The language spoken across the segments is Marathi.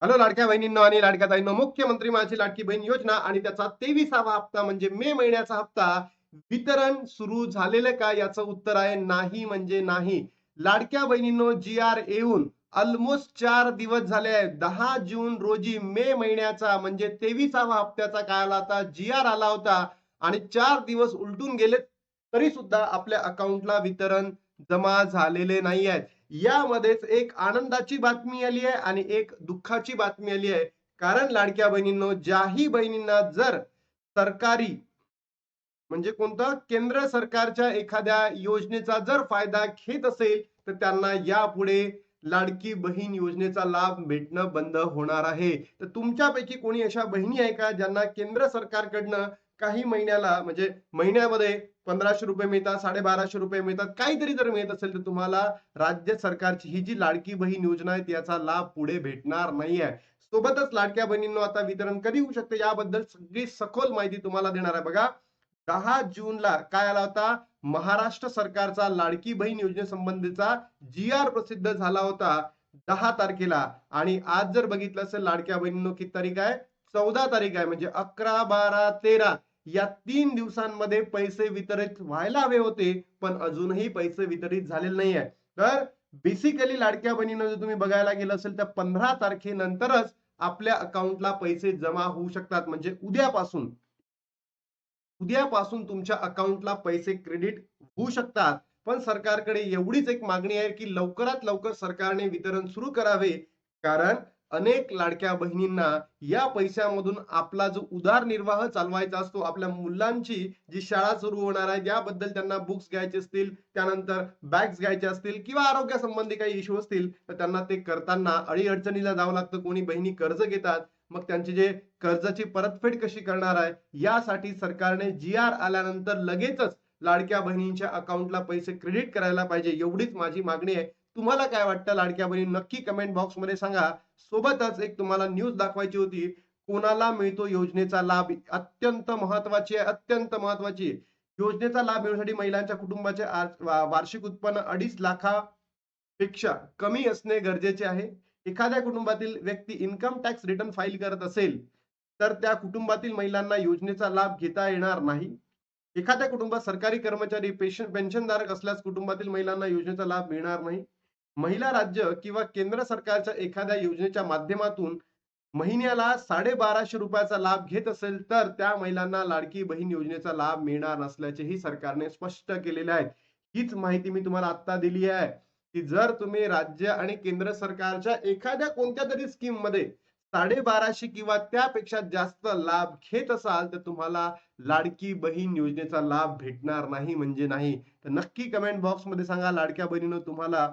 हॅलो लाडक्या बहिणींनो आणि लाडक्या ताईंनो, मुख्यमंत्री माझी लाडकी बहीण योजना आणि त्याचा 23वा हप्ता म्हणजे मे महिन्याचा हप्ता वितरण सुरू झालेलं का? याचं उत्तर आहे नाही म्हणजे नाही. लाडक्या बहिणींनो, जी आर येऊन ऑलमोस्ट 4 दिवस झाले आहेत. 10 जून रोजी मे महिन्याचा म्हणजे 23वा हप्त्याचा काय आला होता, जी आर आला होता आणि 4 दिवस उलटून गेले तरी सुद्धा आपल्या अकाउंटला वितरण जमा झालेले नाही आहेत. यामध्येच एक आनंदाची बातमी आली आहे आणि एक दुःखाची बातमी आली आहे. कारण लाडक्या बहिणींनो, ज्याही बहिणींना जर सरकारी म्हणजे कोणता केंद्र सरकारच्या एखाद्या योजनेचा जर फायदा घेत असेल, तर त्यांना यापुढे लाडकी बहीण योजनेचा लाभ भेटणं बंद होणार आहे. तर तुमच्यापैकी कोणी अशा बहिणी आहे का, ज्यांना केंद्र सरकारकडनं काही महिन्याला म्हणजे महिन्यामध्ये ₹1500 मिळतात, ₹1250 मिळतात, काहीतरी जर मिळत असेल, तर तुम्हाला राज्य सरकारची ही जी लाडकी बहीण योजना आहे, याचा लाभ पुढे भेटणार नाहीये. सोबतच लाडक्या बहिणींनो, आता वितरण कधी होऊ शकते याबद्दल सगळी सखोल माहिती तुम्हाला देणार आहे. बघा, 10 जूनला काय आला होता, महाराष्ट्र सरकारचा लाडकी बहीण योजनेसंबंधीचा जी आर प्रसिद्ध झाला होता 10 तारखेला. आणि आज जर बघितलं असेल लाडक्या बहिणींनो, किती तारीख आहे, 14 तारीख आहे. म्हणजे 11, 12, 13 या 3 दिवसांमध्ये पैसे वितरित व्हायला हवे होते, पण अजूनही पैसे वितरित झालेले नाही आहे. तर बेसिकली लाडक्या बहिणींनो, जर तुम्ही बघायला गेलं असेल तर 15 तारखेनंतरच आपल्या अकाउंटला पैसे जमा होऊ शकतात. म्हणजे उद्यापासून तुमच्या अकाउंटला पैसे क्रेडिट होऊ शकतात. पण सरकारकडे एवढीच एक मागणी आहे, की लवकरात लवकर सरकारने वितरण सुरू करावे. कारण अनेक लाडक्या बहिणींना या पैशामधून आपला जो उदरनिर्वाह चालवायचा असतो, आपल्या मुलांची जी शाळा सुरू होणार आहे, याबद्दल त्यांना बुक्स घ्यायचे असतील, त्यानंतर बॅग्स घ्यायच्या असतील किंवा आरोग्यासंबंधी काही इश्यू असतील, तर त्यांना ते करताना अडी-अडचणीला जावं लागतं. कोणी बहिणी कर्ज घेतात. मग त्यांची जे कर्जाची परतफेड कशी करणार आहे, यासाठी सरकारने जी आर आल्यानंतर लगेचच लाडक्या बहिणींच्या अकाउंटला पैसे क्रेडिट करायला पाहिजे, एवढीच माझी मागणी आहे. तुम्हाला काय वाटतं लाडक्या बहिणी, नक्की कमेंट बॉक्समध्ये सांगा. सोबतच एक तुम्हाला न्यूज दाखवायची होती. कोणाला मिळतो योजनेचा लाभ, अत्यंत महत्वाची आहे, अत्यंत महत्वाची आहे. योजनेचा लाभ मिळण्यासाठी महिलांच्या कुटुंबाचे वार्षिक उत्पन्न 2.5 लाखापेक्षा कमी असणे गरजेचे आहे. एखाद्या कुटुंबातील व्यक्ती इन्कम टॅक्स रिटर्न फाईल करत असेल, तर त्या कुटुंबातील महिलांना योजनेचा लाभ घेता येणार नाही. एखाद्या कुटुंबात सरकारी कर्मचारी, पेन्शनधारक असल्यास कुटुंबातील महिलांना योजनेचा लाभ मिळणार नाही. महिला राज्य किंवा केंद्र सरकारच्या एखाद्या योजनेच्या माध्यमातून महिन्याला ₹1250 लाभ घेत असेल, तर त्या महिलांना लाडकी बहीण योजनेचा लाभ मिळणार नसल्याचेही सरकारने स्पष्ट केलेले आहे. हीच माहिती मी तुम्हाला आता दिली आहे, की जर तुम्ही राज्य आणि केंद्र सरकारच्या एखाद्या कोणत्यातरी स्कीममध्ये 1250 किंवा त्यापेक्षा जास्त लाभ घेत असाल, तर तुम्हाला लाडकी बहीण योजनेचा लाभ भेटणार नाही म्हणजे नाही. तर नक्की कमेंट बॉक्समध्ये सांगा लाडक्या बहिणींनो, तुम्हाला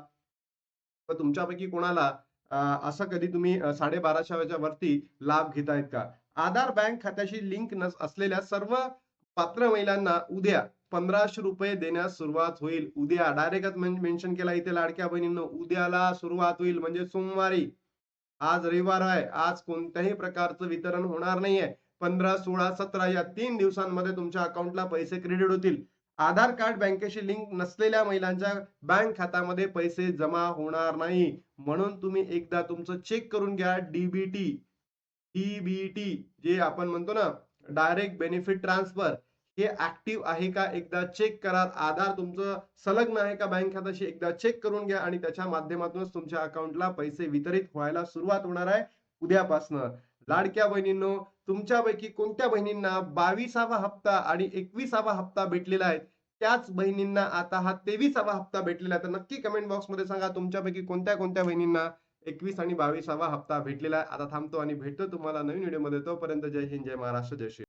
व तुमच्यापैकी कोणाला असं कधी तुम्ही 1250च्या वरती लाभ घेतायत का? आधार बँक खात्याशी लिंक असलेल्या सर्व पात्र महिलांना उद्या ₹1500 देण्यास सुरुवात होईल. उद्या डायरेक्टच मेन्शन केला इथे लाडक्या बहिणींनो, उद्याला सुरुवात होईल म्हणजे सोमवारी. आज रविवार आहे. आज कोणत्याही प्रकारचं वितरण होणार नाहीये. 15, 16, 17 या 3 दिवसांमध्ये तुमच्या अकाउंटला पैसे क्रेडिट होतील. आधार कार्ड बँकेशी लिंक नसलेल्या महिलांच्या बँक खात्यामध्ये पैसे जमा होणार नाही. म्हणून तुम्ही एकदा तुमचं चेक करून घ्या. डी जे आपण म्हणतो ना, डायरेक्ट बेनिफिट ट्रान्सफर, हे ऍक्टिव्ह आहे का एकदा चेक करा. आधार तुमचं संलग्न आहे का बँक खात्याशी एकदा चेक करून घ्या आणि त्याच्या माध्यमातूनच तुमच्या अकाउंटला पैसे वितरित व्हायला सुरुवात होणार आहे उद्यापासनं. लाडक्या बहिणींनो, तुमच्यापैकी कोणत्या बहिणींना 22वा हप्ता आणि 21वा हप्ता भेटलेला आहे, त्याच बहिणींना आता हा 23वा हप्ता भेटलेला आहे. तर नक्की कमेंट बॉक्समध्ये सांगा तुमच्यापैकी कोणत्या कोणत्या बहिणींना 21 आणि 22वा हप्ता भेटलेला आहे. आता थांबतो आणि भेटतो तुम्हाला नवीन व्हिडिओमध्ये. तोपर्यंत जय हिंद, जय महाराष्ट्र, जय श्री